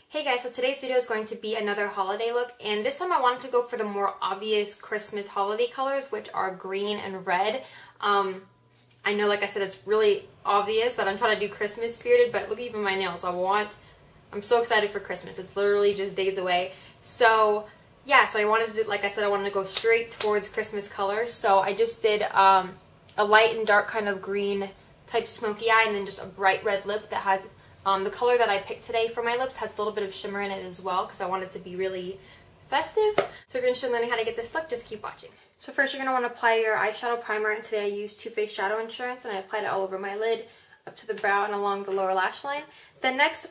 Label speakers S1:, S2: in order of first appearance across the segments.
S1: Hey guys, so today's video is going to be another holiday look, and this time I wanted to go for the more obvious Christmas holiday colors, which are green and red. I know, like I said, it's really obvious that I'm trying to do Christmas spirited, but look at even my nails. I'm so excited for Christmas. It's literally just days away. So yeah, so I wanted to, like I said, I wanted to go straight towards Christmas colors. So I just did a light and dark kind of green type smoky eye, and then just a bright red lip that has the color that I picked today for my lips has a little bit of shimmer in it as well, because I want it to be really festive. So if you're interested in learning how to get this look, just keep watching. So first you're going to want to apply your eyeshadow primer, and today I used Too Faced Shadow Insurance, and I applied it all over my lid, up to the brow and along the lower lash line. Then next,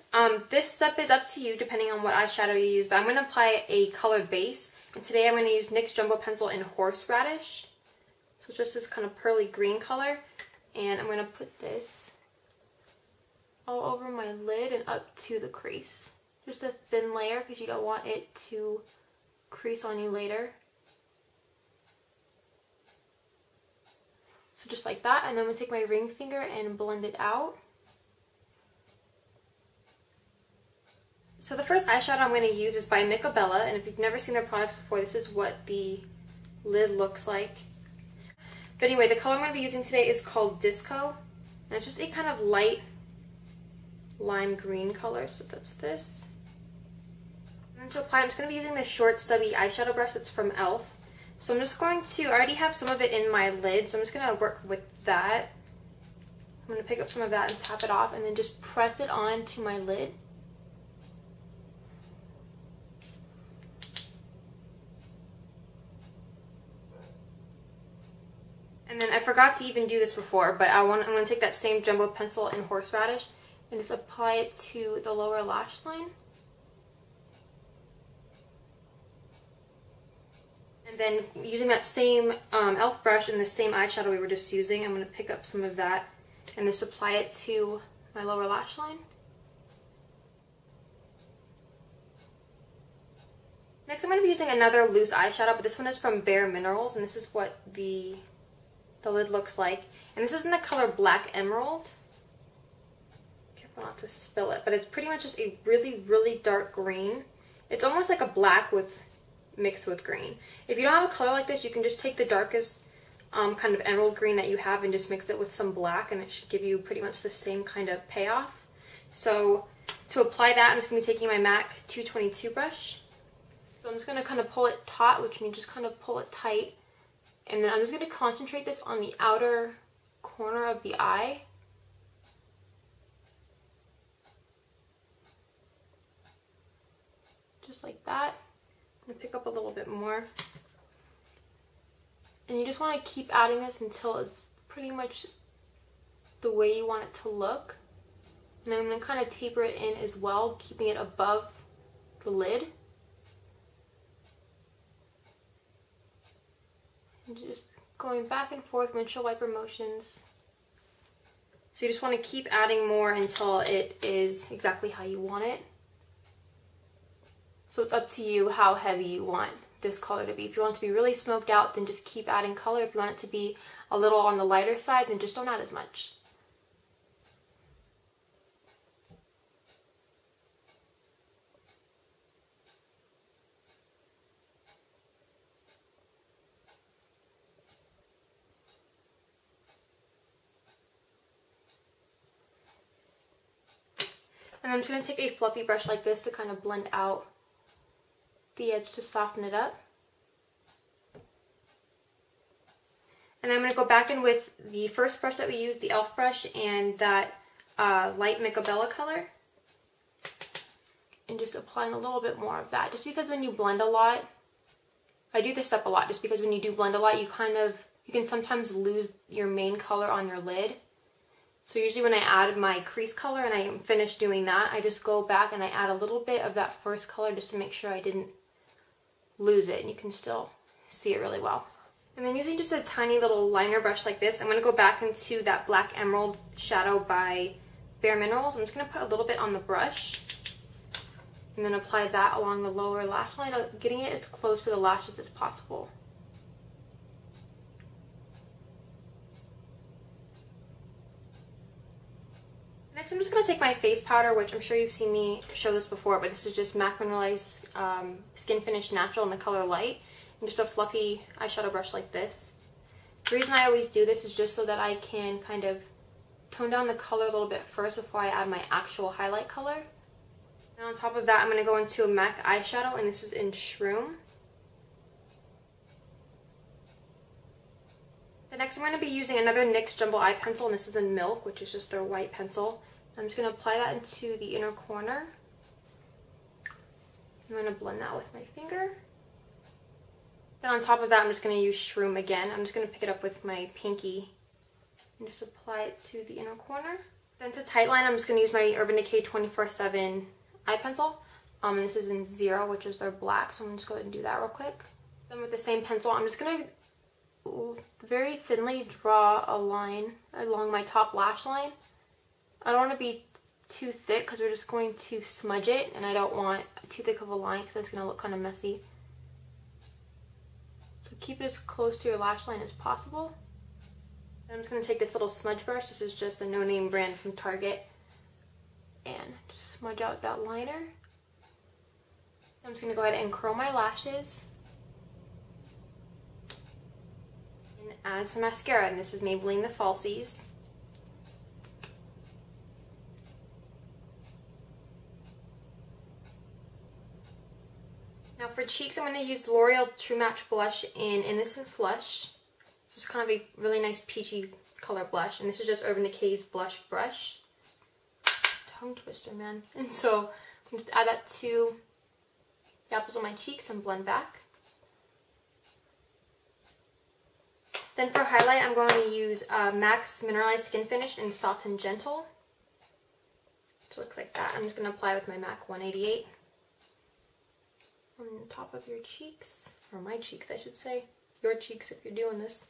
S1: this step is up to you depending on what eyeshadow you use, but I'm going to apply a colored base, and today I'm going to use NYX Jumbo Pencil in Horseradish. So it's just this kind of pearly green color, and I'm going to put this all over my lid and up to the crease. Just a thin layer because you don't want it to crease on you later. So just like that, and then I'm going to take my ring finger and blend it out. So the first eyeshadow I'm going to use is by Micabella, and if you've never seen their products before, this is what the lid looks like. But anyway, the color I'm going to be using today is called Disco, and it's just a kind of light lime green color, so that's this. And then to apply, I'm just going to be using this short stubby eyeshadow brush that's from e.l.f. So I'm just going to, I already have some of it in my lid, so I'm just going to work with that. I'm going to pick up some of that and tap it off, and then just press it onto my lid. And then I forgot to even do this before, but I'm going to take that same jumbo pencil in Horseradish and just apply it to the lower lash line. And then using that same e.l.f. brush and the same eyeshadow we were just using, I'm going to pick up some of that and just apply it to my lower lash line. Next I'm going to be using another loose eyeshadow, but this one is from Bare Minerals, and this is what the lid looks like. And this is in the color Black Emerald. Careful not to spill it, but it's pretty much just a really, really dark green. It's almost like a black mixed with green. If you don't have a color like this, you can just take the darkest kind of emerald green that you have and just mix it with some black, and it should give you pretty much the same kind of payoff. So to apply that, I'm just going to be taking my MAC 222 brush. So I'm just going to kind of pull it taut, which means just kind of pull it tight. And then I'm just going to concentrate this on the outer corner of the eye. Just like that. I'm going to pick up a little bit more. And you just want to keep adding this until it's pretty much the way you want it to look. And I'm going to kind of taper it in as well, keeping it above the lid. And just going back and forth, windshield wiper motions. So you just want to keep adding more until it is exactly how you want it. So it's up to you how heavy you want this color to be. If you want it to be really smoked out, then just keep adding color. If you want it to be a little on the lighter side, then just don't add as much. And I'm just going to take a fluffy brush like this to kind of blend out the edge to soften it up. And I'm going to go back in with the first brush that we used, the e.l.f. brush, and that light Micabella color. And just applying a little bit more of that. Just because when you blend a lot, I do this step a lot, just because when you do blend a lot, you can sometimes lose your main color on your lid. So usually when I add my crease color and I am finished doing that, I just go back and I add a little bit of that first color just to make sure I didn't lose it, and you can still see it really well. And then using just a tiny little liner brush like this, I'm going to go back into that Black Emerald shadow by Bare Minerals. I'm just going to put a little bit on the brush and then apply that along the lower lash line, getting it as close to the lashes as possible. Next, I'm just going to take my face powder, which I'm sure you've seen me show this before, but this is just MAC Mineralized Skin Finish Natural in the color Light, and just a fluffy eyeshadow brush like this. The reason I always do this is just so that I can kind of tone down the color a little bit first before I add my actual highlight color. And on top of that, I'm going to go into a MAC eyeshadow, and this is in Shroom. The next, I'm going to be using another NYX Jumbo Eye Pencil, and this is in Milk, which is just their white pencil. I'm just going to apply that into the inner corner. I'm going to blend that with my finger. Then on top of that, I'm just going to use Shroom again. I'm just going to pick it up with my pinky and just apply it to the inner corner. Then to tightline, I'm just going to use my Urban Decay 24/7 eye pencil. And this is in 0, which is their black, so I'm going to just go ahead and do that real quick. Then with the same pencil, I'm just going to very thinly draw a line along my top lash line. I don't want to be too thick because we're just going to smudge it, and I don't want too thick of a line because it's going to look kind of messy. So keep it as close to your lash line as possible. And I'm just going to take this little smudge brush. This is just a no-name brand from Target, and just smudge out that liner. I'm just going to go ahead and curl my lashes. Add some mascara, and this is Maybelline The Falsies. Now for cheeks, I'm going to use L'Oreal True Match Blush in Innocent Flush. It's just kind of a really nice peachy color blush, and this is just Urban Decay's blush brush. Tongue twister, man. And so I'm just add that to the apples of my cheeks and blend back. Then for highlight, I'm going to use MAC's Mineralized Skin Finish in Soft and Gentle. Which looks like that. I'm just going to apply with my MAC 188 on the top of your cheeks. Or my cheeks, I should say. Your cheeks if you're doing this.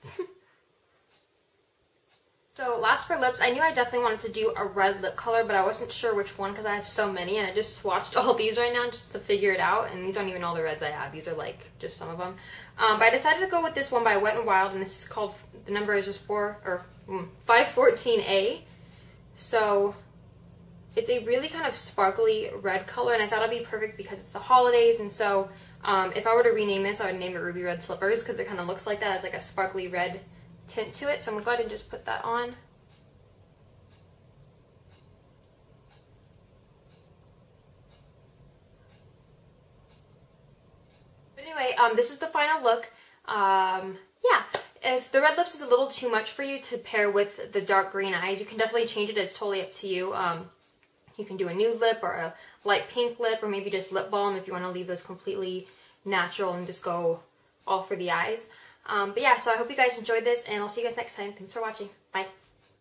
S1: So last for lips, I knew I definitely wanted to do a red lip color, but I wasn't sure which one because I have so many, and I just swatched all these right now just to figure it out, and these aren't even all the reds I have. These are like just some of them. But I decided to go with this one by Wet n Wild, and this is called, the number is just 514A. So it's a really kind of sparkly red color, and I thought it'd be perfect because it's the holidays, and so if I were to rename this, I would name it Ruby Red Slippers because it kind of looks like that, as like a sparkly red tint to it. So I'm going to go ahead and just put that on. But anyway, this is the final look. Yeah, if the red lips is a little too much for you to pair with the dark green eyes, you can definitely change it. It's totally up to you. You can do a nude lip or a light pink lip, or maybe just lip balm if you want to leave those completely natural and just go all for the eyes. But yeah, so I hope you guys enjoyed this, and I'll see you guys next time. Thanks for watching. Bye.